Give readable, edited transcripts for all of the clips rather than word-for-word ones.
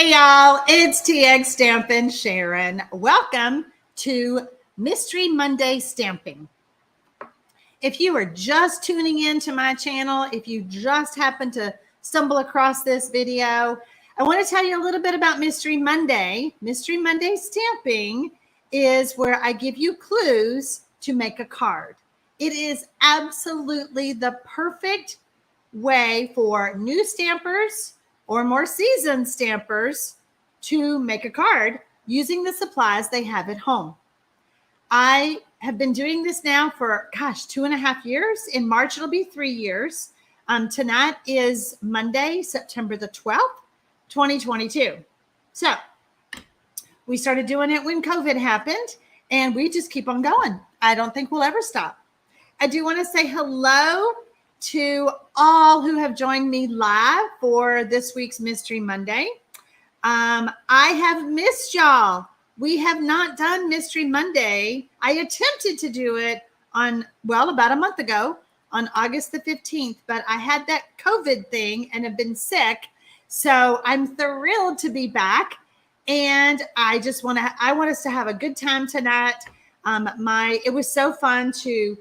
Hey y'all, it's TxStampin Sharon. Welcome to Mystery Monday Stamping. If you are just tuning in to my channel, if you just happen to stumble across this video, I want to tell you a little bit about Mystery Monday. Mystery Monday Stamping is where I give you clues to make a card. It is absolutely the perfect way for new stampers or more seasoned stampers to make a card using the supplies they have at home. I have been doing this now for, 2.5 years. In March, it'll be 3 years. Tonight is Monday, September the 12th, 2022. So we started doing it when COVID happened, and we just keep on going. I don't think we'll ever stop. I do want to say hello to all who have joined me live for this week's Mystery Monday. I have missed y'all. We have not done Mystery Monday. I attempted to do it on, about a month ago on August the 15th, but I had that COVID thing and have been sick. So I'm thrilled to be back. And I want us to have a good time tonight. It was so fun to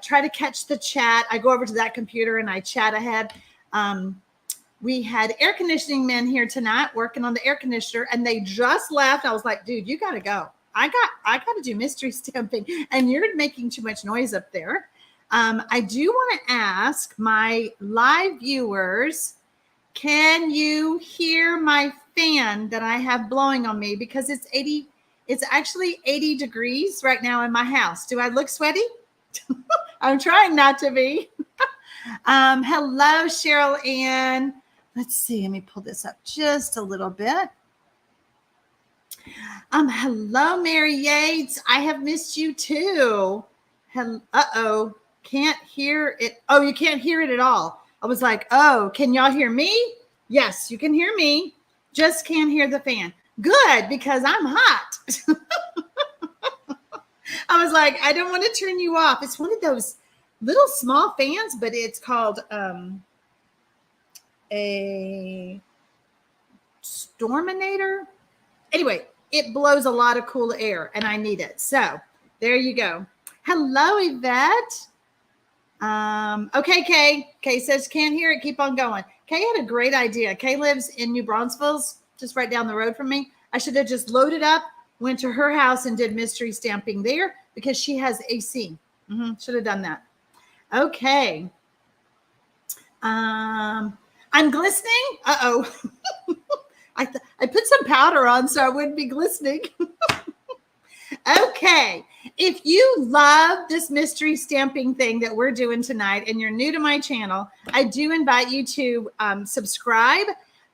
try to catch the chat. I go over to that computer and I chat ahead. We had air conditioning men here tonight working on the air conditioner, and they just left. I was like, dude, you got to go. I got to do mystery stamping, and you're making too much noise up there. I do want to ask my live viewers, can you hear my fan that I have blowing on me? Because it's actually 80 degrees right now in my house. Do I look sweaty? I'm trying not to be. Hello, Cheryl Ann. Let's see. Let me pull this up just a little bit. Hello, Mary Yates. I have missed you too. Uh-oh. Can't hear it. Oh, you can't hear it at all. I was like, oh, can y'all hear me? Yes, you can hear me. Just can't hear the fan. Good, because I'm hot. I was like, I don't want to turn you off. It's one of those little small fans, but it's called a Storminator. Anyway, it blows a lot of cool air, and I need it. So there you go. Hello, Yvette. Okay, Kay. Kay says, can't hear it. Keep on going. Kay had a great idea. Kay lives in New Braunfels, just right down the road from me. I should have just loaded up, went to her house and did mystery stamping there because she has AC. Should have done that. Okay. I'm glistening. Uh-oh. I put some powder on so I wouldn't be glistening. Okay. If you love this mystery stamping thing that we're doing tonight and you're new to my channel, I do invite you to subscribe.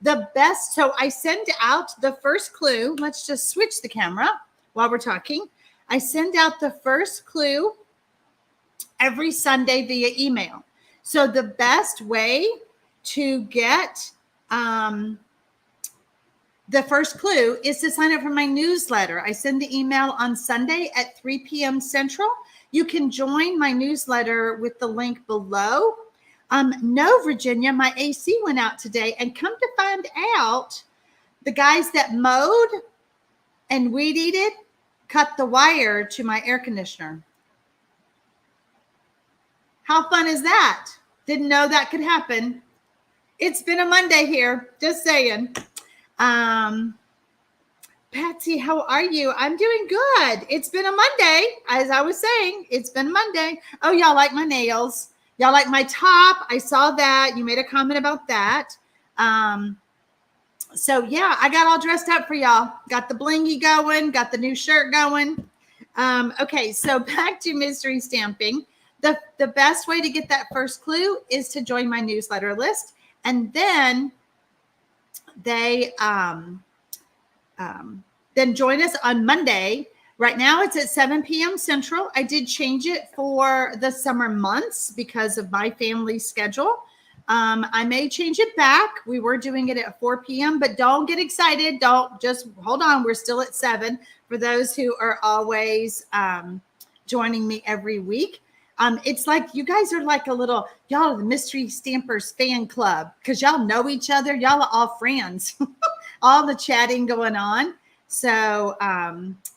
So I send out the first clue. Let's just switch the camera while we're talking. I send out the first clue every Sunday via email. So the best way to get the first clue is to sign up for my newsletter. I send the email on Sunday at 3 p.m. Central. You can join my newsletter with the link below. No, Virginia, my AC went out today, and come to find out, the guys that mowed and weed eated cut the wire to my air conditioner. How fun is that? Didn't know that could happen. It's been a Monday here, just saying. Patsy, how are you? I'm doing good. It's been a Monday. As I was saying, it's been Monday. Oh, y'all like my nails. Y'all like my top. I saw that. You made a comment about that. So yeah, I got all dressed up for y'all. Got the blingy going, got the new shirt going. Okay, so back to mystery stamping. The best way to get that first clue is to join my newsletter list. And then then join us on Monday. Right now it's at 7 p.m. Central. I did change it for the summer months because of my family schedule. I may change it back. We were doing it at 4 p.m., but don't get excited. Don't, just hold on. We're still at 7 for those who are always joining me every week. It's like you guys are like a little, y'all are the Mystery Stampers fan club because y'all know each other. Y'all are all friends. all the chatting going on. So,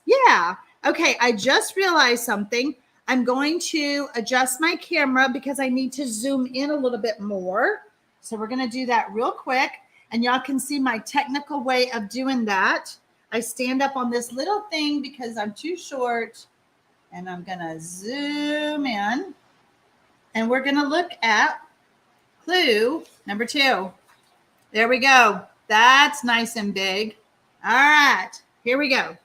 yeah. Okay, I just realized something. I'm going to adjust my camera because I need to zoom in a little bit more. So we're going to do that real quick. And y'all can see my technical way of doing that. I stand up on this little thing because I'm too short. And I'm going to zoom in. And we're going to look at clue number 2. There we go. That's nice and big. All right, here we go.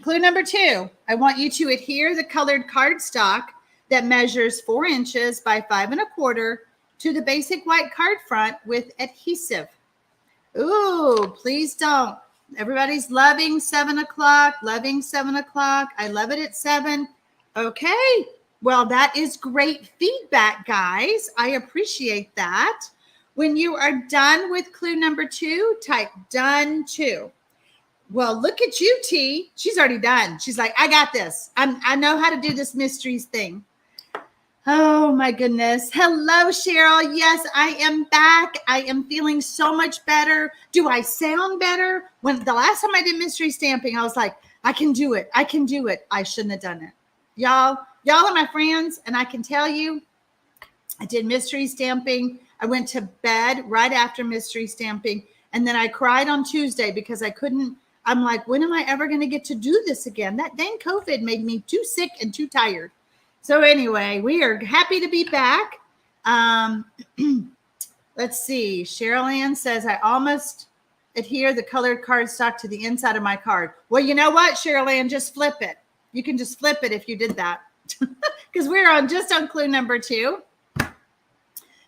Clue number 2, I want you to adhere the colored cardstock that measures 4 inches by 5 1/4 to the basic white card front with adhesive. Ooh, please don't. Everybody's loving 7 o'clock, loving 7 o'clock. I love it at 7. Okay, well, that is great feedback, guys. I appreciate that. When you are done with clue number 2, type done 2. Well, look at you, T. She's already done. She's like, I got this. I know how to do this mysteries thing. Oh, my goodness. Hello, Cheryl. Yes, I am back. I am feeling so much better. Do I sound better? When the last time I did mystery stamping, I was like, I can do it. I can do it. I shouldn't have done it. Y'all are my friends, and I can tell you, I did mystery stamping. I went to bed right after mystery stamping, and then I cried on Tuesday because I couldn't. I'm like, when am I ever going to get to do this again? That dang COVID made me too sick and too tired. So anyway, we are happy to be back. Let's see. Cheryl Ann says, I almost adhere the colored cardstock to the inside of my card. Well, you know what, Cheryl Ann? Just flip it. You can just flip it if you did that. Because we're just on clue number 2.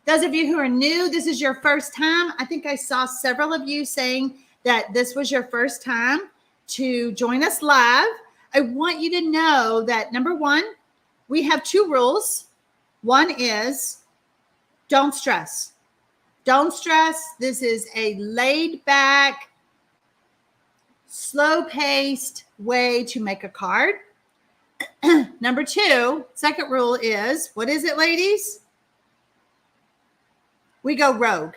Those of you who are new, this is your first time. I think I saw several of you saying that this was your first time to join us live. I want you to know that, number 1, we have 2 rules. One is don't stress. Don't stress. This is a laid back, slow paced way to make a card. Number 2, second rule is, what is it, ladies? We go rogue.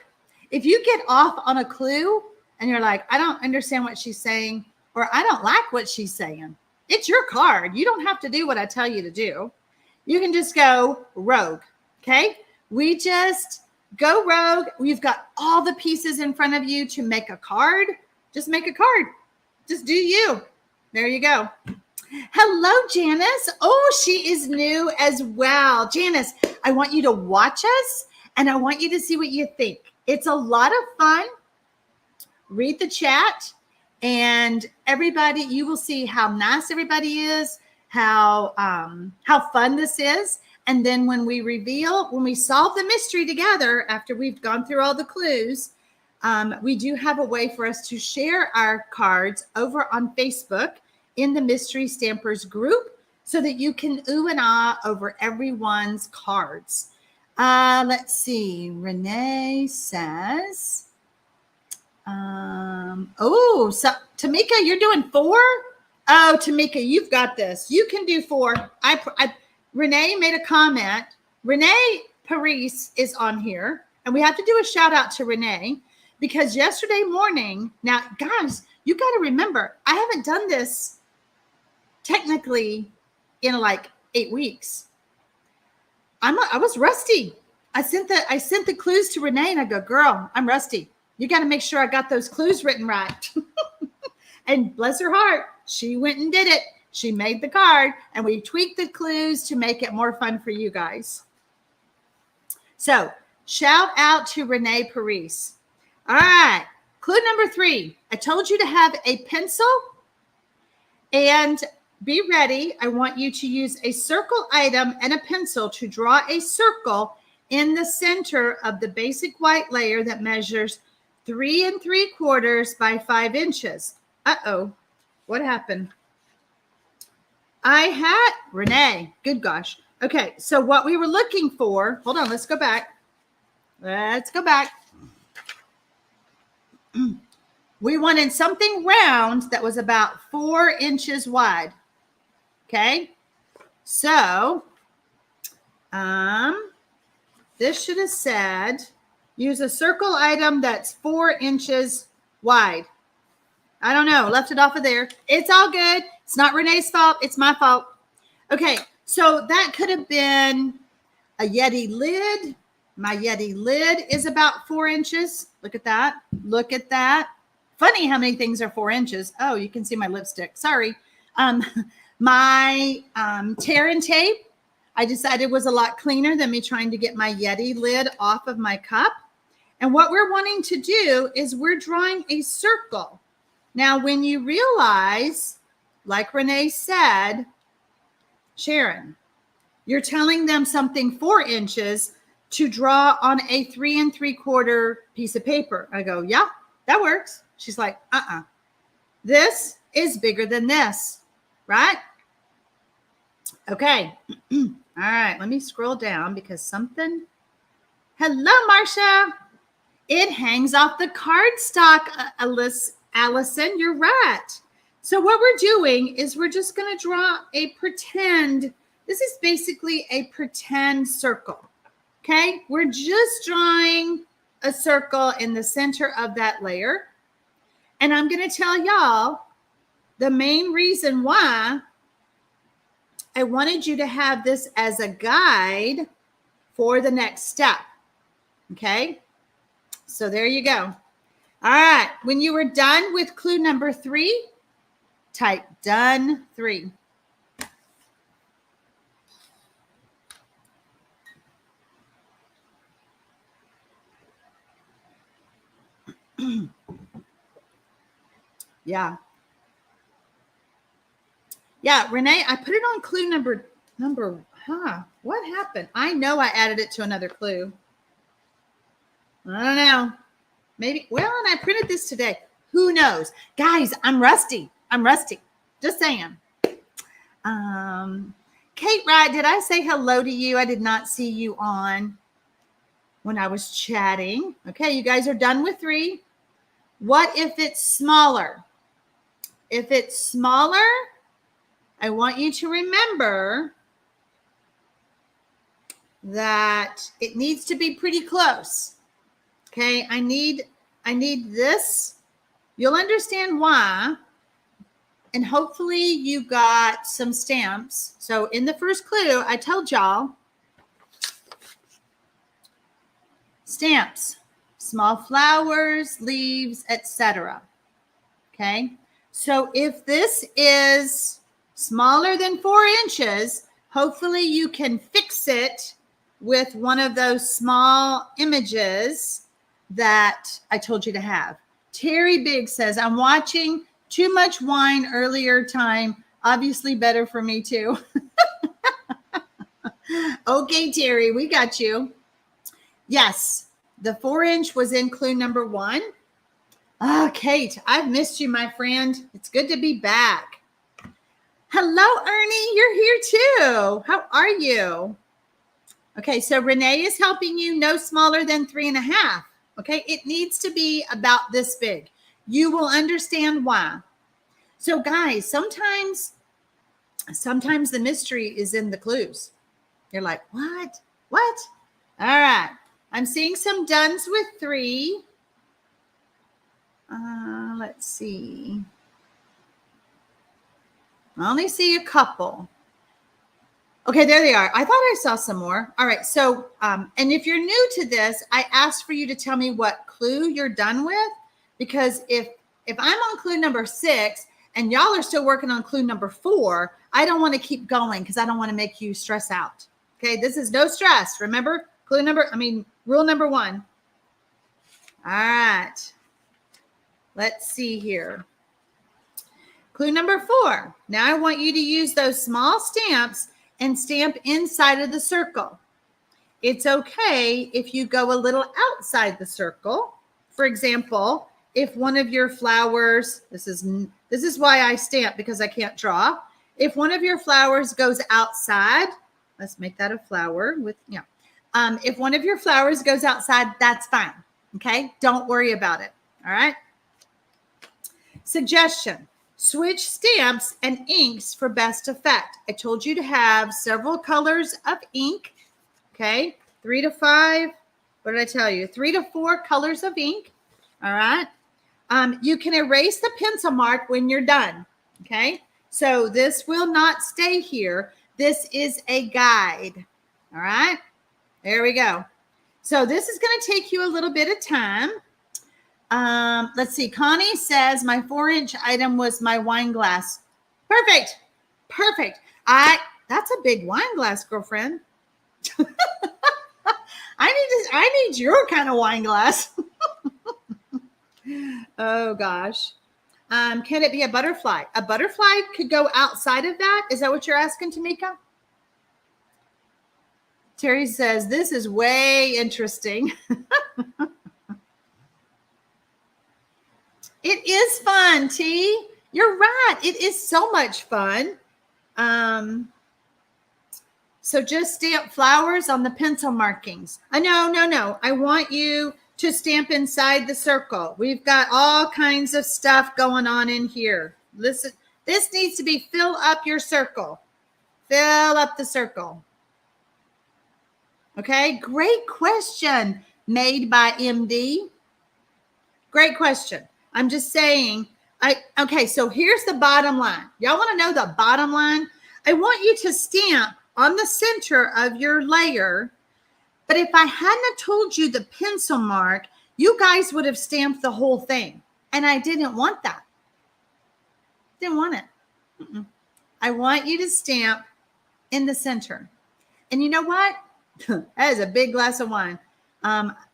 If you get off on a clue and you're like, I don't understand what she's saying, or I don't like what she's saying, it's your card. You don't have to do what I tell you to do. You can just go rogue, okay? We just go rogue. We've got all the pieces in front of you to make a card. Just make a card. Just do you. There you go. Hello, Janice. Oh, she is new as well. Janice, I want you to watch us, and I want you to see what you think. It's a lot of fun. Read the chat, and everybody, you will see how nice everybody is, how fun this is. And then when we solve the mystery together, after we've gone through all the clues, we do have a way for us to share our cards over on Facebook in the Mystery Stampers group so that you can ooh and ah over everyone's cards. Let's see. Renee says, so Tamika, you're doing 4? Oh, Tamika, you've got this. You can do 4. Renee made a comment. Renee Paris is on here, and we have to do a shout out to Renee because yesterday morning, now guys, you got to remember, I haven't done this technically in like 8 weeks. I was rusty. I sent the clues to Renee, and I go, girl, I'm rusty. You got to make sure I got those clues written right. And bless her heart, she went and did it. She made the card, and we tweaked the clues to make it more fun for you guys. So shout out to Renee Paris. All right, clue number 3. I told you to have a pencil, and be ready. I want you to use a circle item and a pencil to draw a circle in the center of the basic white layer that measures 3 3/4 by 5 inches. Uh-oh, what happened? Renee, good gosh. Okay, so what we were looking for, hold on, let's go back. We wanted something round that was about 4 inches wide. Okay, so this should have said Use a circle item that's 4 inches wide. I don't know, left it off of there. It's all good. It's not Renee's fault. It's my fault. Okay, so that could have been a Yeti lid. My Yeti lid is about 4 inches. Look at that. Look at that. Funny how many things are 4 inches. Oh, you can see my lipstick. Sorry. My tear and tape, I decided was a lot cleaner than me trying to get my Yeti lid off of my cup. And what we're wanting to do is we're drawing a circle. Now, when you realize, like Renee said, Sharon, you're telling them something 4 inches to draw on a 3 3/4 piece of paper. I go, yeah, that works. She's like, this is bigger than this, right? Okay. All right. Let me scroll down because something. Hello, Marcia. It hangs off the cardstock, Allison. You're right. So what we're doing is we're just going to draw a pretend. This is basically a pretend circle. Okay. We're just drawing a circle in the center of that layer. And I'm going to tell y'all the main reason why I wanted you to have this as a guide for the next step. Okay. So there you go. All right. When you were done with clue number 3, type done 3. Yeah. Yeah, Renee, I put it on clue number, what happened? I know I added it to another clue. I don't know. Maybe, well, and I printed this today. Who knows? Guys, I'm rusty. Just saying. Kate Wright, did I say hello to you? I did not see you on when I was chatting. Okay, you guys are done with 3. What if it's smaller? If it's smaller, I want you to remember that it needs to be pretty close. Okay, I need this. You'll understand why. And hopefully you got some stamps. So in the first clue, I told y'all stamps, small flowers, leaves, etc. Okay, so if this is smaller than 4 inches, hopefully you can fix it with one of those small images that I told you to have. Terry Big says, I'm watching too much wine earlier time. Obviously better for me too. Okay, Terry, we got you. Yes, the 4-inch was in clue number 1. Kate, I've missed you, my friend. It's good to be back. Hello, Ernie. You're here too. How are you? Okay, so Renee is helping you no smaller than 3.5. Okay, it needs to be about this big. You will understand why. So guys, sometimes the mystery is in the clues. You're like, what? What? All right. I'm seeing some dones with 3. Let's see. I only see a couple. Okay, there they are. I thought I saw some more. All right. So, and if you're new to this, I asked for you to tell me what clue you're done with, because if I'm on clue number 6 and y'all are still working on clue number 4, I don't want to keep going because I don't want to make you stress out. Okay, this is no stress. Remember, rule number 1. All right. Let's see here. Clue number 4. Now I want you to use those small stamps and stamp inside of the circle. It's okay if you go a little outside the circle. For example, if one of your flowers, this is why I stamp, because I can't draw. If one of your flowers goes outside, let's make that a flower with, if one of your flowers goes outside, that's fine. Okay, don't worry about it. All right. Suggestion: switch stamps and inks for best effect. I told you to have several colors of ink. Okay, 3 to 5. what did I tell you? 3 to 4 colors of ink. All right. You can erase the pencil mark when you're done. Okay. So this will not stay here. This is a guide. All right. There we go. So this is going to take you a little bit of time. Let's see. Connie says my 4-inch item was my wine glass. Perfect. Perfect. That's a big wine glass, girlfriend. I need your kind of wine glass. Oh gosh. Can it be a butterfly? A butterfly could go outside of that. Is that what you're asking, Tamika? Terry says, this is way interesting. It is fun, T. You're right. It is so much fun. So just stamp flowers on the pencil markings. No. I want you to stamp inside the circle. We've got all kinds of stuff going on in here. Listen, this needs to be fill up your circle. Fill up the circle. Okay, great question made by MD. Great question. I'm just saying, okay, so here's the bottom line. Y'all want to know the bottom line? I want you to stamp on the center of your layer, but if I hadn't told you the pencil mark, you guys would have stamped the whole thing, and I didn't want that. Didn't want it. I want you to stamp in the center. And you know what? That is a big glass of wine.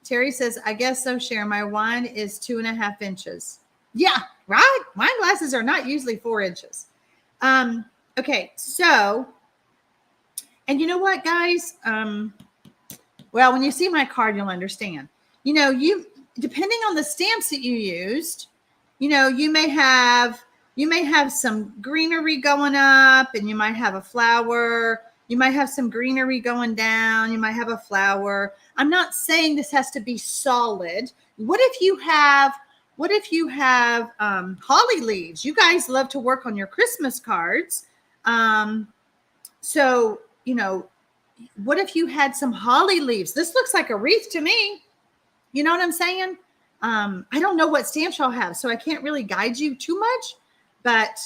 Terry says, I guess so, Sharon. My wine is 2.5 inches. Yeah, right? Wine glasses are not usually 4 inches. Okay, so, and you know what, guys? Well, when you see my card, you'll understand. You know, depending on the stamps that you used, you know, you may have some greenery going up, and you might have a flower. You might have some greenery going down. You might have a flower. I'm not saying this has to be solid. What if you have holly leaves? You guys love to work on your Christmas cards. So, you know, what if you had some holly leaves? This looks like a wreath to me. You know what I'm saying? I don't know what stamps y'all have, so I can't really guide you too much. But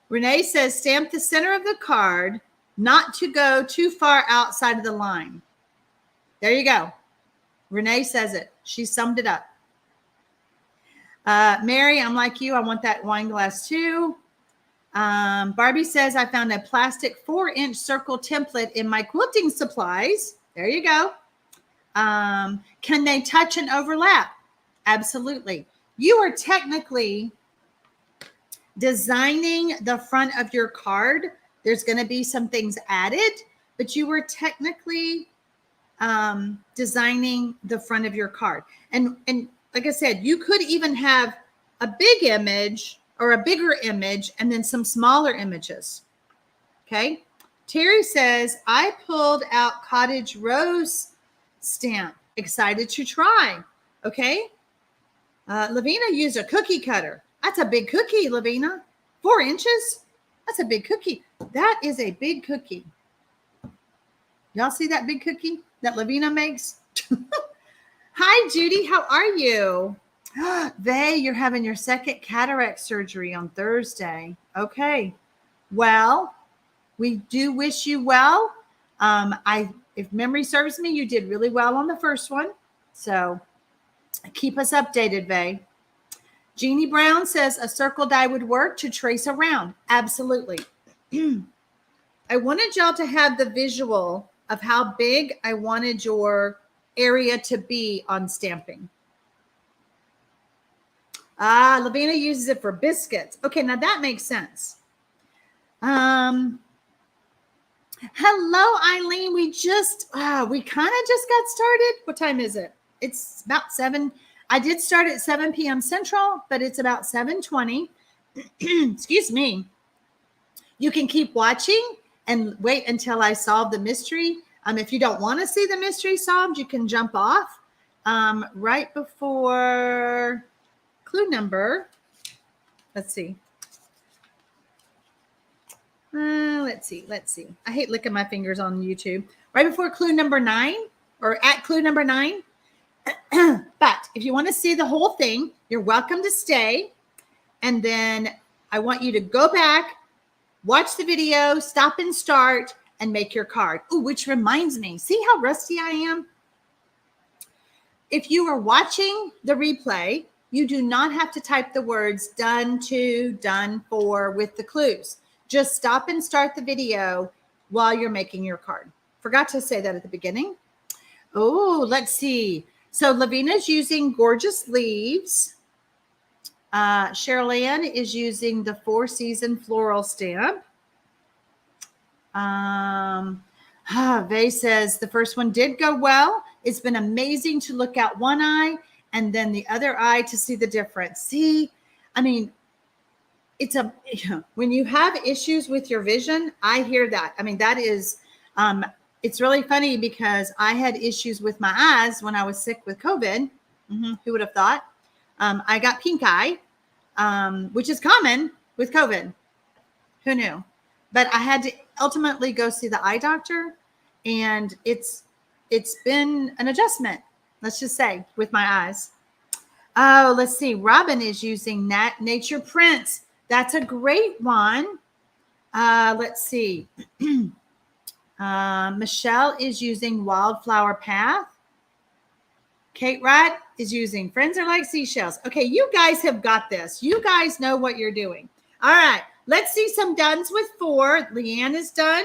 Renee says, stamp the center of the card, not to go too far outside of the line. There you go. Renee says it. She summed it up. Mary, I'm like you. I want that wine glass too. Barbie says, I found a plastic 4-inch circle template in my quilting supplies. There you go. Can they touch and overlap? Absolutely. You are technically designing the front of your card. There's going to be some things added, but you were technically designing the front of your card. And like I said, you could even have a big image or a bigger image and then some smaller images. Okay. Terry says, I pulled out cottage rose stamp. Excited to try. Okay. Lavina used a cookie cutter. That's a big cookie, Lavina. 4 inches. That's a big cookie. That is a big cookie. Y'all see that big cookie that Lavina makes? Hi, Judy. How are you? Vay, you're having your second cataract surgery on Thursday. Okay. Well, we do wish you well. If memory serves me, you did really well on the first one. So keep us updated, Vay. Jeannie Brown says a circle die would work to trace around. Absolutely. I wanted y'all to have the visual of how big I wanted your area to be on stamping. Lavina uses it for biscuits. Okay, now that makes sense. Hello, Eileen. We kind of just got started. What time is it? It's about 7. I did start at 7 p.m. Central, but it's about 7:20. Excuse me. You can keep watching and wait until I solve the mystery. If you don't want to see the mystery solved, you can jump off right before clue number. Let's see. Let's see. I hate licking my fingers on YouTube. Right before clue number 9. or at clue number 9. But if you want to see the whole thing, you're welcome to stay. And then I want you to go back, watch the video, stop and start, and make your card. Oh, which reminds me, see how rusty I am? If you are watching the replay, you do not have to type the words done to, done for with the clues. Just stop and start the video while you're making your card. Forgot to say that at the beginning. Oh, let's see. So Lavina's using Gorgeous Leaves. Cheryl Ann is using the 4-season floral stamp. Vay says the first one did go well. It's been amazing to look at one eye and then the other eye to see the difference. See, I mean, when you have issues with your vision, I hear that. I mean, that is, it's really funny because I had issues with my eyes when I was sick with COVID. Who would have thought? I got pink eye, which is common with COVID. Who knew? But I had to ultimately go see the eye doctor, and it's been an adjustment, let's just say, with my eyes. Oh, let's see. Robin is using Nature Prints. That's a great one. Let's see. Michelle is using Wildflower Path. Kate Wright is using Friends Are Like Seashells. Okay, you guys have got this. You guys know what you're doing. All right, let's see some dones with 4. Leanne is done.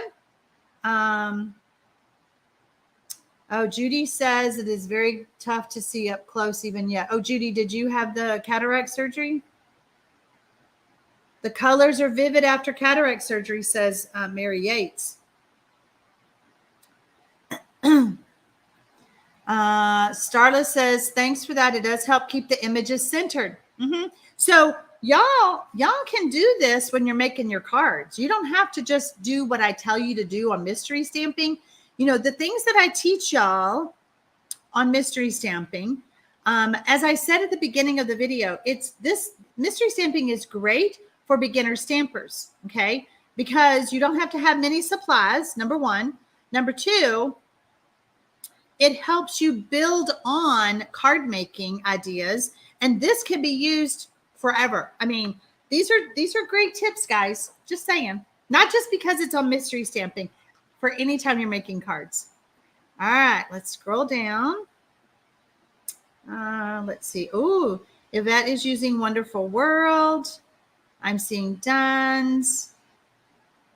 Oh, Judy says it is very tough to see up close even yet. Oh, Judy, did you have the cataract surgery? The colors are vivid after cataract surgery, says Mary Yates. Starla says, thanks for that. It does help keep the images centered. So y'all can do this when you're making your cards. You don't have to just do what I tell you to do on mystery stamping. You know, the things that I teach y'all on mystery stamping, as I said at the beginning of the video, this mystery stamping is great for beginner stampers, okay? Because you don't have to have many supplies, number 1. Number 2, it helps you build on card making ideas, and this can be used forever. I mean, these are great tips, guys. Just saying. Not just because it's on mystery stamping, for any time you're making cards. All right, let's scroll down. Let's see. Oh, Yvette is using Wonderful World. I'm seeing dones.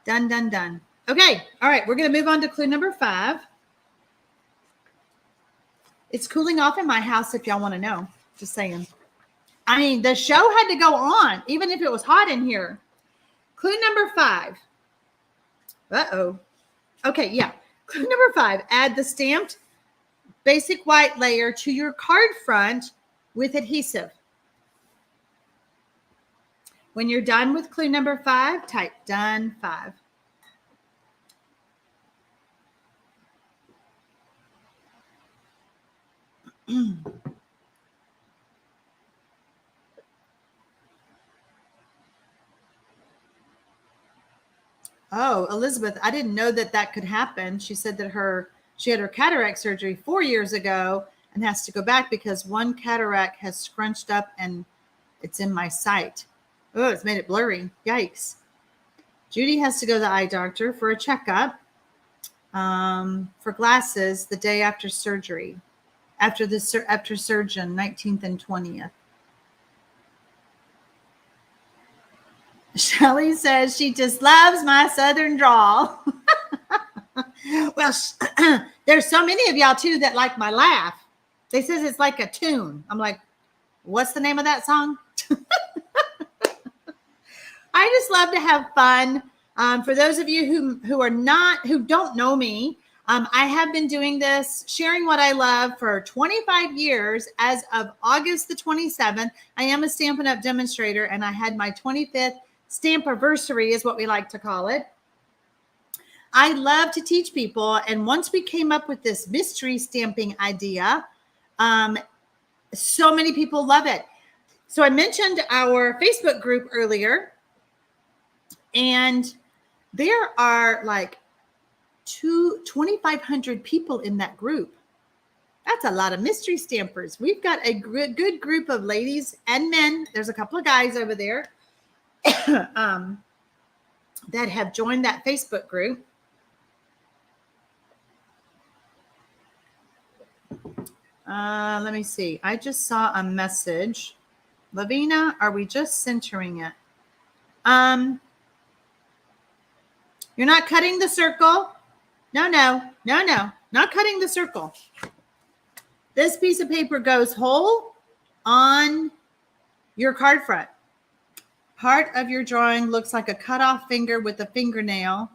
Done, done, done. Okay. All right. We're going to move on to clue number 5. It's cooling off in my house if y'all want to know. Just saying. I mean, the show had to go on, even if it was hot in here. Clue number 5. Uh-oh. Okay, yeah. Clue number 5. Add the stamped basic white layer to your card front with adhesive. When you're done with clue number 5, type done 5. Oh, Elizabeth, I didn't know that could happen. She said that she had her cataract surgery 4 years ago and has to go back because one cataract has scrunched up and it's in my sight. Oh, it's made it blurry. Yikes. Judy has to go to the eye doctor for a checkup for glasses the day after surgery, after surgeon, 19th and 20th. Shelly says she just loves my Southern drawl. Well, there's so many of y'all, too, that like my laugh. They says it's like a tune. I'm like, what's the name of that song? I just love to have fun. For those of you who don't know me, I have been doing this, sharing what I love for 25 years. As of August the 27th, I am a Stampin' Up! Demonstrator, and I had my 25th Stampiversary is what we like to call it. I love to teach people, and once we came up with this mystery stamping idea, so many people love it. So I mentioned our Facebook group earlier, and there are like 2,500 people in that group. That's a lot of mystery stampers. We've got a good group of ladies and men. There's a couple of guys over there that have joined that Facebook group. Let me see. I just saw a message. Lavina, are we just centering it? You're not cutting the circle. No, not cutting the circle. This piece of paper goes whole on your card front. Part of your drawing looks like a cut off finger with a fingernail.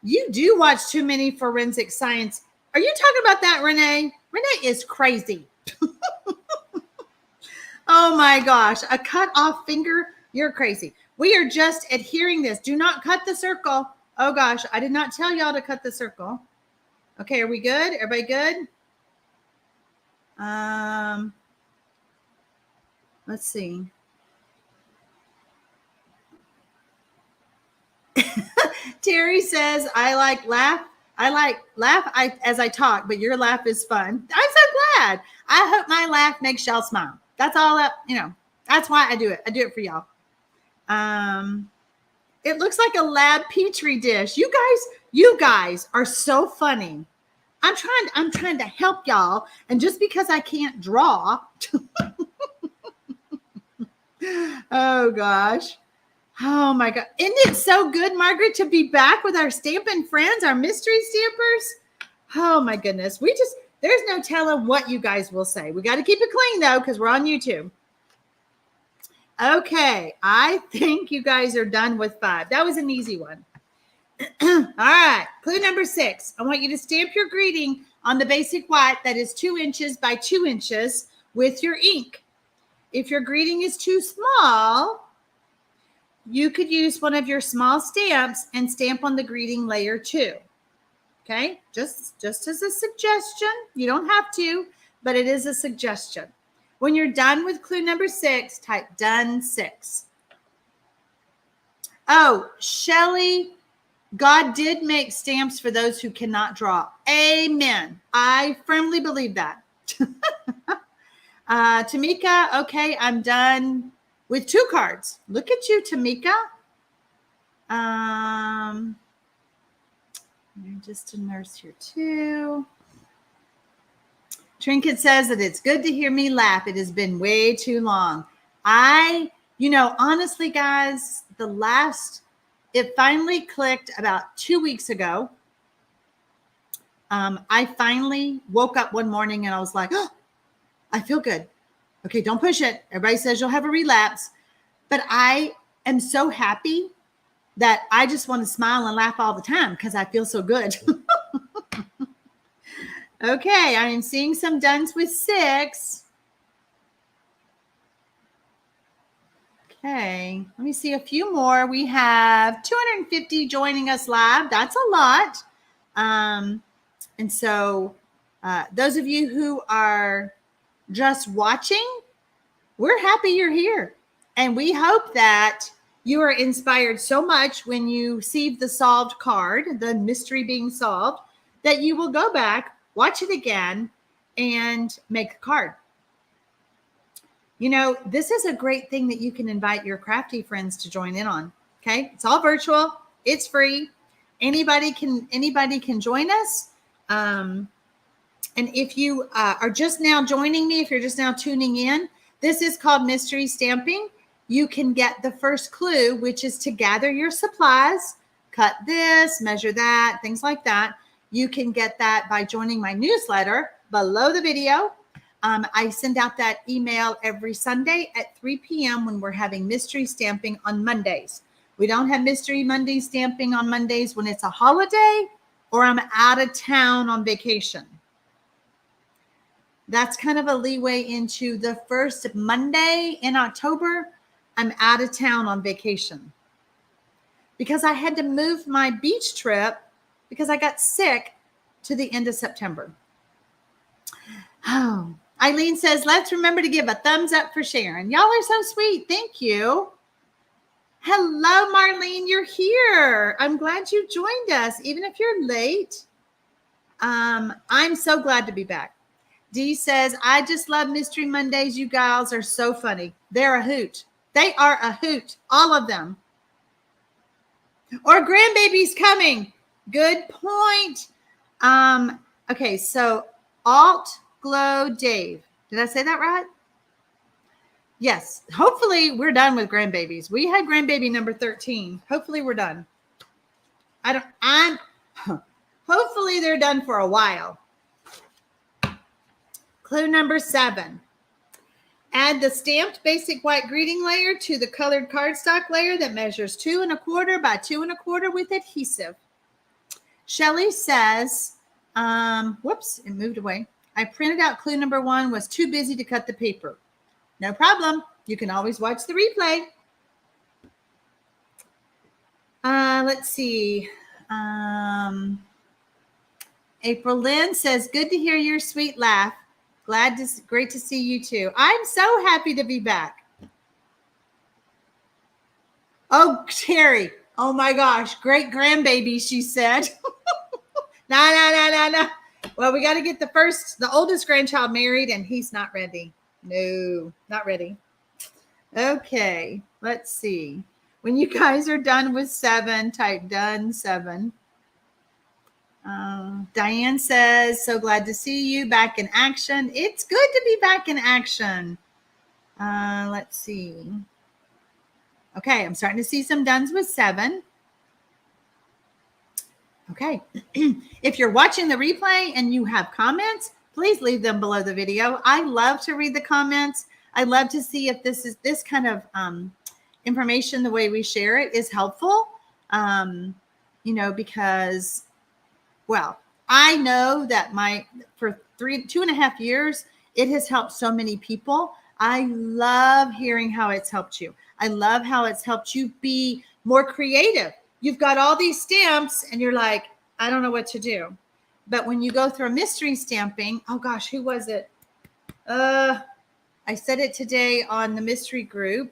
You do watch too many forensic science. Are you talking about that, Renee? Renee is crazy. Oh my gosh, a cut off finger? You're crazy. We are just adhering this. Do not cut the circle. Oh gosh, I did not tell y'all to cut the circle. Okay, are we good? Everybody good? Let's see. Terry says, I like laugh as I talk, but your laugh is fun. I'm so glad. I hope my laugh makes y'all smile. That's all that, that's why I do it. I do it for y'all. It looks like a lab petri dish. You guys are so funny. I'm trying to help y'all. And just because I can't draw. Oh gosh. Oh my God. Isn't it so good, Margaret, to be back with our stamping friends, our mystery stampers? Oh my goodness. There's no telling what you guys will say. We got to keep it clean though, because we're on YouTube. Okay. I think you guys are done with 5. That was an easy one. All right. Clue number 6. I want you to stamp your greeting on the basic white that is 2 inches by 2 inches with your ink. If your greeting is too small, you could use one of your small stamps and stamp on the greeting layer 2. Okay, just as a suggestion. You don't have to, but it is a suggestion. When you're done with clue number 6, type done 6. Oh, Shelly, God did make stamps for those who cannot draw. Amen. I firmly believe that. Tamika, okay, I'm done with 2 cards. Look at you, Tamika. You're just a nurse here too. Trinket says that it's good to hear me laugh. It has been way too long. Honestly, guys, it finally clicked about 2 weeks ago. I finally woke up one morning and I was like, oh, I feel good. Okay, don't push it. Everybody says you'll have a relapse. But I am so happy that I just want to smile and laugh all the time because I feel so good. Okay, I am seeing some dones with 6. Okay, let me see a few more. We have 250 joining us live. That's a lot. And so those of you who are just watching, we're happy you're here. And we hope that you are inspired so much when you see the solved card, the mystery being solved, that you will go back, watch it again, and make a card. This is a great thing that you can invite your crafty friends to join in on. Okay, it's all virtual. It's free. Anybody can join us. And if you are just now joining me, if you're just now tuning in, this is called mystery stamping. You can get the first clue, which is to gather your supplies, cut this, measure that, things like that. You can get that by joining my newsletter below the video. I send out that email every Sunday at 3 p.m. when we're having mystery stamping on Mondays. We don't have mystery Monday stamping on Mondays when it's a holiday or I'm out of town on vacation. That's kind of a leeway into the first Monday in October. I'm out of town on vacation because I had to move my beach trip because I got sick to the end of September. Oh, Eileen says, let's remember to give a thumbs up for Sharon. Y'all are so sweet. Thank you. Hello, Marlene. You're here. I'm glad you joined us, even if you're late. I'm so glad to be back. Dee says, I just love Mystery Mondays. You gals are so funny. They're a hoot. They are a hoot. All of them. Or grandbabies coming. Good point. Okay, so Alt Glow Dave. Did I say that right? Yes. Hopefully we're done with grandbabies. We had grandbaby number 13. Hopefully we're done. Hopefully they're done for a while. Clue number 7. Add the stamped basic white greeting layer to the colored cardstock layer that measures 2 1/4 by 2 1/4 with adhesive. Shelly says, whoops, it moved away. I printed out clue number 1, was too busy to cut the paper. No problem. You can always watch the replay. Let's see. April Lynn says, good to hear your sweet laugh. Great to see you too. I'm so happy to be back. Oh, Terry. Oh my gosh. Great grandbaby, she said. No. Well, we got to get the oldest grandchild married, and he's not ready. No, not ready. Okay. Let's see. When you guys are done with 7, type done 7. Diane says, so glad to see you back in action. It's good to be back in action. Let's see. Okay, I'm starting to see some dones with 7. Okay. If you're watching the replay and you have comments, please leave them below the video. I love to read the comments. I love to see if this kind of information, the way we share it, is helpful. Because, well, I know that for 2.5 years, it has helped so many people. I love hearing how it's helped you. I love how it's helped you be more creative. You've got all these stamps and you're like, I don't know what to do. But when you go through a mystery stamping, oh gosh, who was it? I said it today on the mystery group.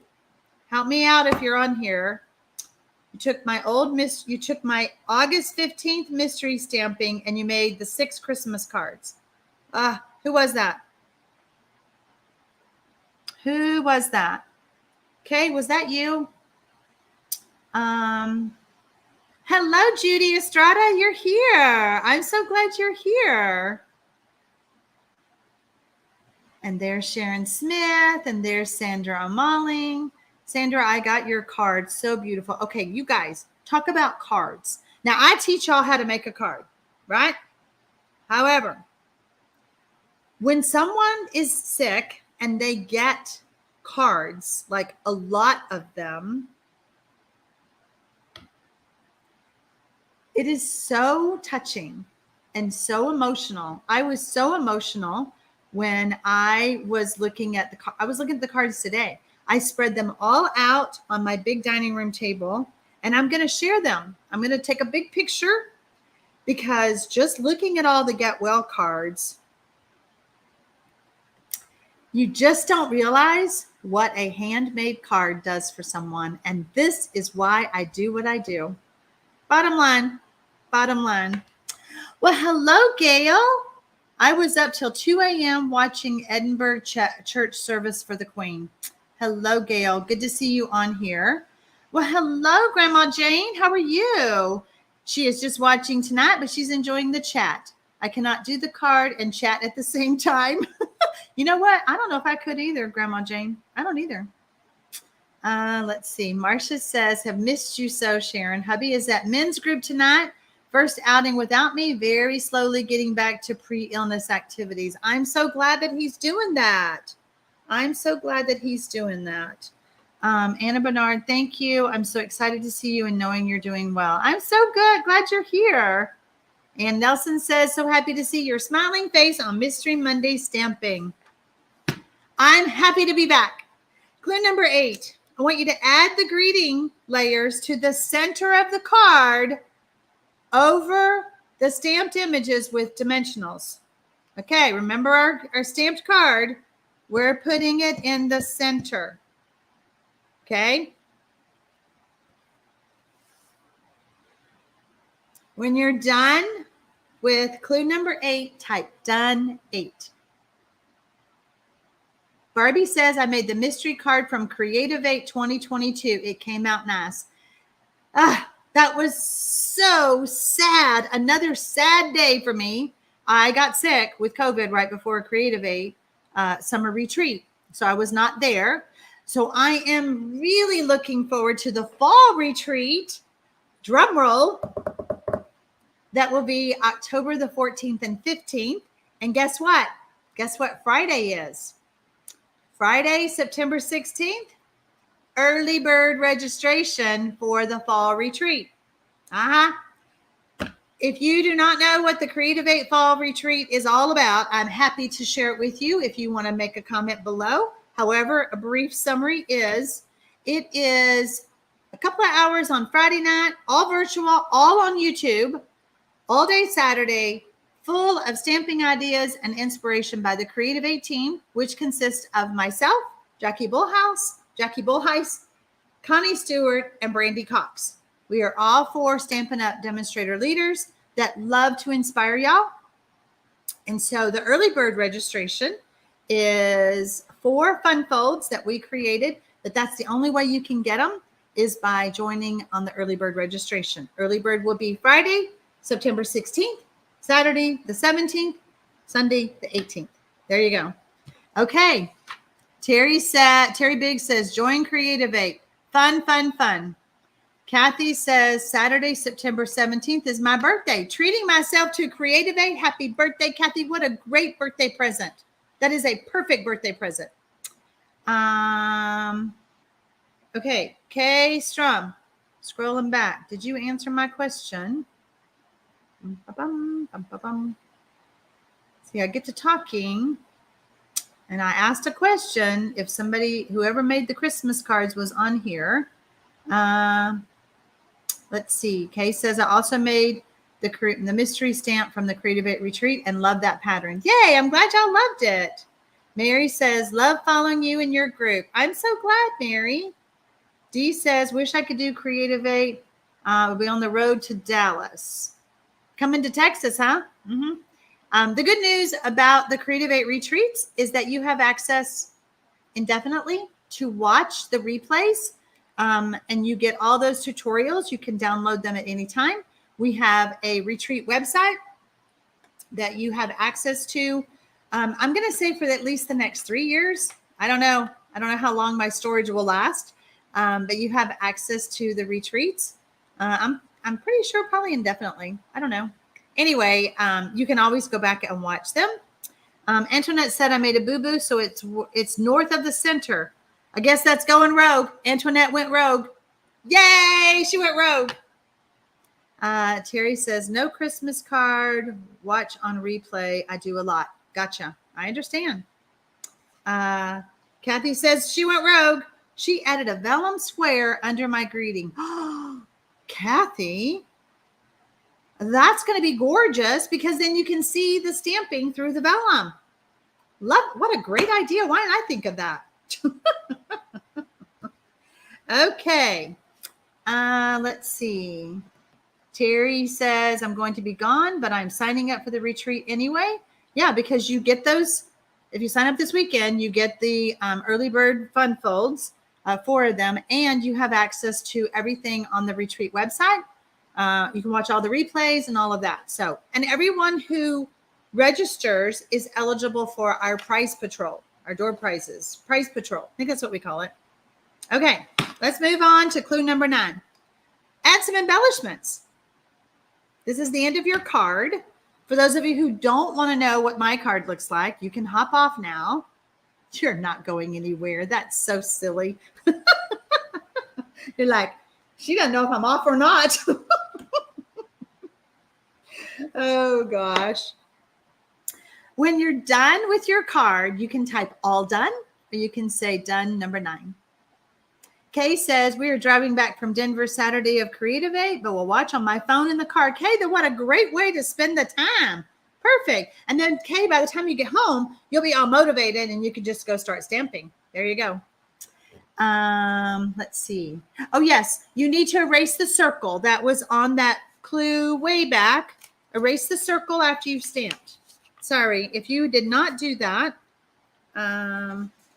Help me out if you're on here. You took my August 15th mystery stamping and you made the 6 Christmas cards. Who was that? Who was that? Okay, was that you? Hello, Judy Estrada. You're here. I'm so glad you're here. And there's Sharon Smith, and there's Sandra Amaling. Sandra, I got your card. So beautiful. Okay, you guys, talk about cards. Now, I teach y'all how to make a card, right? However, when someone is sick and they get cards, like a lot of them, it is so touching and so emotional. I was so emotional when I was looking at the cards today. I spread them all out on my big dining room table, and I'm going to share them. I'm going to take a big picture, because just looking at all the Get Well cards, you just don't realize what a handmade card does for someone. And this is why I do what I do. Bottom line. Well, hello, Gail. I was up till 2 a.m. watching Edinburgh church service for the Queen. Hello, Gail. Good to see you on here. Well, hello, Grandma Jane. How are you? She is just watching tonight, but she's enjoying the chat. I cannot do the card and chat at the same time. You know what? I don't know if I could either, Grandma Jane. I don't either. Let's see. Marcia says, have missed you so, Sharon. Hubby is at men's group tonight. First outing without me, very slowly getting back to pre-illness activities. I'm so glad that he's doing that. Anna Bernard, thank you. I'm so excited to see you and knowing you're doing well. I'm so good. Glad you're here. And Nelson says, so happy to see your smiling face on Mystery Monday stamping. I'm happy to be back. Clue number 8. I want you to add the greeting layers to the center of the card over the stamped images with dimensionals. Okay, remember our stamped card? We're putting it in the center. Okay? When you're done with clue number 8, type done 8. Barbie says, I made the mystery card from Creative 8 2022. It came out nice. That was so sad. Another sad day for me. I got sick with COVID right before Creative 8 summer retreat. So I was not there. So I am really looking forward to the fall retreat. Drum roll. That will be October the 14th and 15th. And guess what? Guess what Friday is? Friday, September 16th, early bird registration for the fall retreat. If you do not know what the Creative 8 Fall Retreat is all about, I'm happy to share it with you if you want to make a comment below. However, a brief summary is, it is a couple of hours on Friday night, all virtual, all on YouTube, all day Saturday, full of stamping ideas and inspiration by the Creative 8 team, which consists of myself, Jackie Bullheis, Connie Stewart, and Brandy Cox. We are all 4 Stampin' Up! Demonstrator leaders that love to inspire y'all. And so the early bird registration is 4 fun folds that we created, but that's the only way you can get them is by joining on the early bird registration. Early bird will be Friday, September 16th, Saturday, the 17th, Sunday, the 18th. There you go. Okay. Terry Biggs says, join Creative 8. Fun, fun, fun. Kathy says, Saturday, September 17th is my birthday. Treating myself to Creative 8. Happy birthday, Kathy. What a great birthday present. That is a perfect birthday present. Okay. Kay Strum, scrolling back. Did you answer my question? See, I get to talking, and I asked a question if whoever made the Christmas cards was on here. Let's see. Kay says, I also made the mystery stamp from the Creative 8 retreat and love that pattern. Yay, I'm glad y'all loved it. Mary says, love following you in your group. I'm so glad, Mary. Dee says, wish I could do Creative 8. We'll be on the road to Dallas. Coming to Texas, huh? Mm-hmm. The good news about the Creative 8 retreats is that you have access indefinitely to watch the replays. And you get all those tutorials. You can download them at any time. We have a retreat website that you have access to. I'm going to say for at least the next 3 years. I don't know how long my storage will last, but you have access to the retreats. I'm pretty sure probably indefinitely. I don't know. Anyway, you can always go back and watch them. Antoinette said I made a boo-boo, so it's north of the center. I guess that's going rogue. Antoinette went rogue. Yay, she went rogue. Terry says, no Christmas card. Watch on replay. I do a lot. Gotcha. I understand. Kathy says she went rogue. She added a vellum square under my greeting. Kathy, that's going to be gorgeous because then you can see the stamping through the vellum. What a great idea. Why didn't I think of that? Okay. Let's see. Terry says, I'm going to be gone, but I'm signing up for the retreat anyway. Yeah, because you get those. If you sign up this weekend, you get the early bird fun folds, 4 of them, and you have access to everything on the retreat website. You can watch all the replays and all of that. So, and everyone who registers is eligible for our prize patrol, our door prizes, prize patrol. I think that's what we call it. Okay, let's move on to clue number 9. Add some embellishments. This is the end of your card. For those of you who don't want to know what my card looks like, you can hop off now. You're not going anywhere. That's so silly. You're like, she doesn't know if I'm off or not. Oh, gosh. When you're done with your card, you can type all done, or you can say done number 9. Kay says, we are driving back from Denver Saturday of Creative 8, but we'll watch on my phone in the car. Kay, then what a great way to spend the time. Perfect. And then, Kay, by the time you get home, you'll be all motivated and you can just go start stamping. There you go. Let's see. Oh, yes. You need to erase the circle that was on that clue way back. Erase the circle after you've stamped. Sorry, if you did not do that,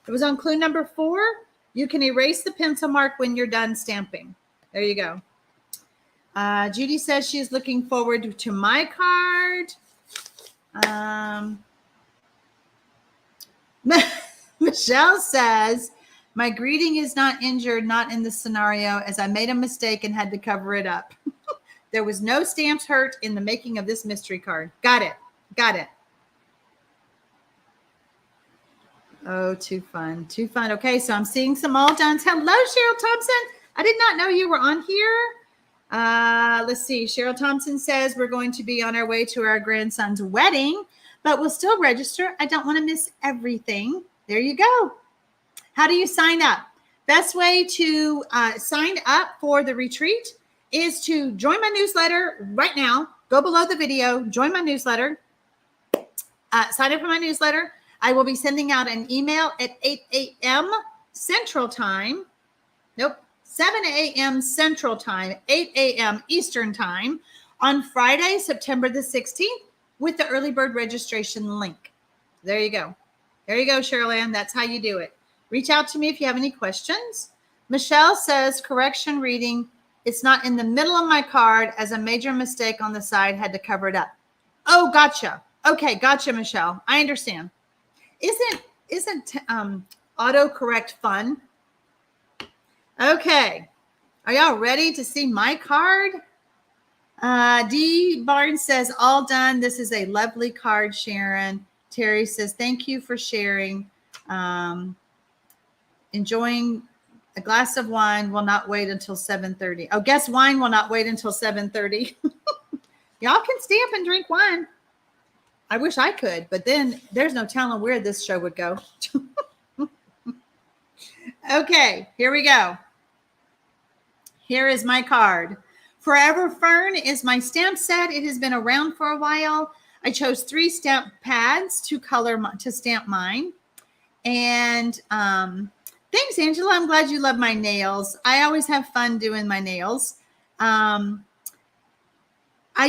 It was on clue number 4. You can erase the pencil mark when you're done stamping. There you go. Judy says she's looking forward to my card. Michelle says, my greeting is not injured, not in the scenario, as I made a mistake and had to cover it up. There was no stamps hurt in the making of this mystery card. Got it. Got it. Oh, too fun. Too fun. Okay, so I'm seeing some all done. Hello, Cheryl Thompson. I did not know you were on here. Let's see. Cheryl Thompson says we're going to be on our way to our grandson's wedding, but we'll still register. I don't want to miss everything. There you go. How do you sign up? Best way to sign up for the retreat is to join my newsletter right now. Go below the video, join my newsletter, sign up for my newsletter. I will be sending out an email at 8 a.m. Central Time. Nope, 7 a.m. Central Time, 8 a.m. Eastern Time on Friday, September the 16th with the early bird registration link. There you go. There you go, Cheryl Ann. That's how you do it. Reach out to me if you have any questions. Michelle says, correction reading. It's not in the middle of my card as a major mistake on the side. Had to cover it up. Oh, gotcha. Okay, gotcha, Michelle. I understand. Isn't autocorrect fun? Okay. Are y'all ready to see my card? D. Barnes says, all done. This is a lovely card, Sharon. Terry says, thank you for sharing. Enjoying a glass of wine will not wait until 7:30. Oh, guess wine will not wait until 7:30. Y'all can stamp and drink wine. I wish I could, but then there's no telling where this show would go. Okay, here we go. Here is my card. Forever Fern is my stamp set. It has been around for a while. I chose 3 stamp pads to stamp mine. And thanks, Angela. I'm glad you love my nails. I always have fun doing my nails. I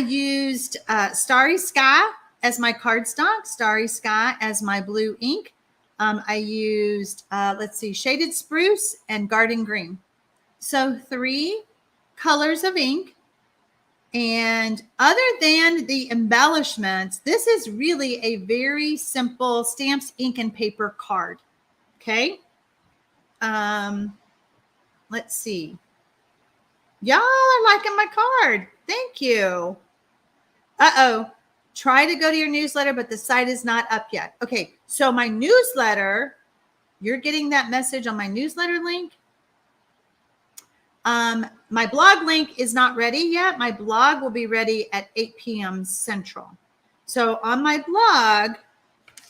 used Starry Sky as my cardstock, Starry Sky as my blue ink. I used, let's see, Shaded Spruce and Garden Green. So 3 colors of ink. And other than the embellishments, this is really a very simple stamps, ink, and paper card. Okay. Let's see. Y'all are liking my card. Thank you. Uh-oh. Try to go to your newsletter, but the site is not up yet. Okay, so my newsletter, you're getting that message on my newsletter link. My blog link is not ready yet. My blog will be ready at 8 p.m. Central. So on my blog,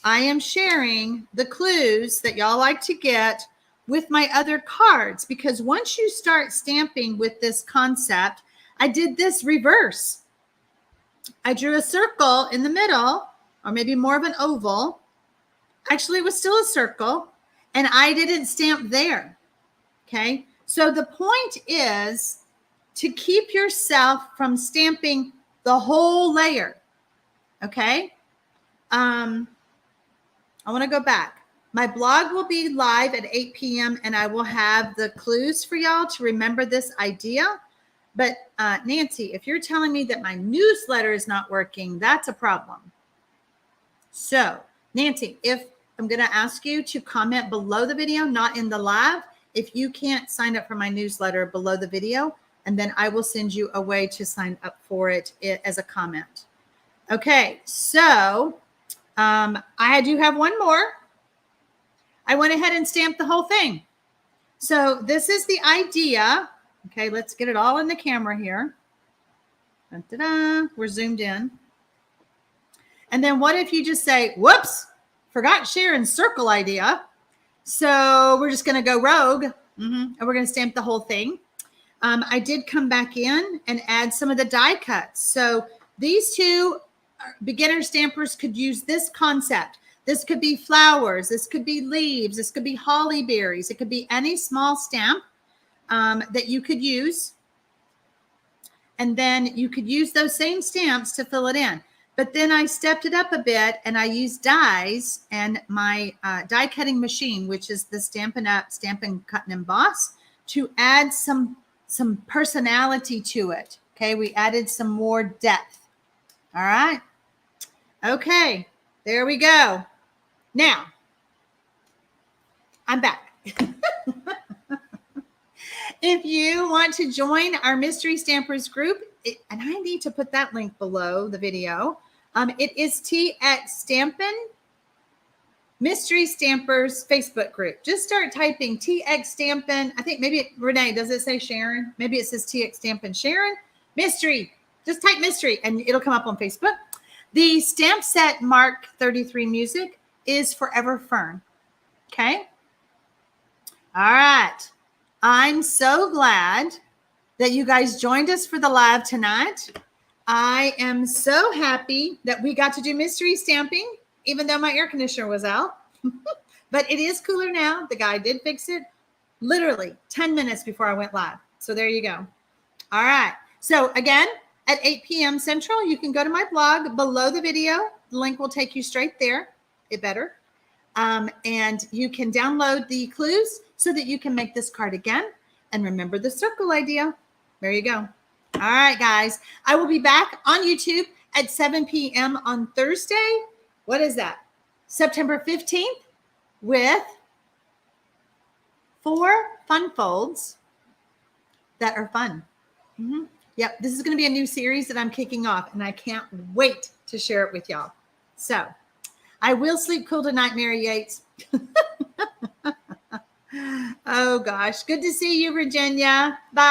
I am sharing the clues that y'all like to get with my other cards, because once you start stamping with this concept, I did this reverse. I drew a circle in the middle, or maybe more of an oval. Actually, it was still a circle, and I didn't stamp there. Okay, so the point is to keep yourself from stamping the whole layer. Okay, I want to go back. My blog will be live at 8 p.m. and I will have the clues for y'all to remember this idea. But Nancy, if you're telling me that my newsletter is not working, that's a problem. So Nancy, if I'm going to ask you to comment below the video, not in the live, if you can't sign up for my newsletter below the video, and then I will send you a way to sign up for it as a comment. Okay, so I do have one more. I went ahead and stamped the whole thing. So this is the idea. Okay, let's get it all in the camera here. Da-da-da. We're zoomed in. And then what if you just say, whoops, forgot Sharon's circle idea. So we're just going to go rogue. And we're going to stamp the whole thing. I did come back in and add some of the die cuts. So these 2 beginner stampers could use this concept. This could be flowers. This could be leaves. This could be holly berries. It could be any small stamp that you could use. And then you could use those same stamps to fill it in. But then I stepped it up a bit and I used dies and my die cutting machine, which is the Stampin' Up, Stampin' Cut and Emboss, to add some personality to it. Okay, we added some more depth. All right. Okay, there we go. Now, I'm back. If you want to join our Mystery Stampers group, and I need to put that link below the video, it is TxStampin Mystery Stampers Facebook group. Just start typing TxStampin. I think maybe, Renee, does it say Sharon? Maybe it says TxStampin Sharon. Mystery. Just type mystery and it'll come up on Facebook. The stamp set Mark 33 music is Forever Fern. Okay. All right. I'm so glad that you guys joined us for the live tonight. I am so happy that we got to do mystery stamping, even though my air conditioner was out. But it is cooler now. The guy did fix it literally 10 minutes before I went live. So there you go. All right. So again, at 8 p.m. Central, you can go to my blog below the video. The link will take you straight there. It better. And you can download the clues so that you can make this card again. And remember the circle idea. There you go. All right, guys. I will be back on YouTube at 7 p.m. on Thursday. What is that? September 15th with 4 fun folds that are fun. Mm-hmm. Yep, this is going to be a new series that I'm kicking off, and I can't wait to share it with y'all. So I will sleep cool tonight, Mary Yates. Oh, gosh. Good to see you, Virginia. Bye.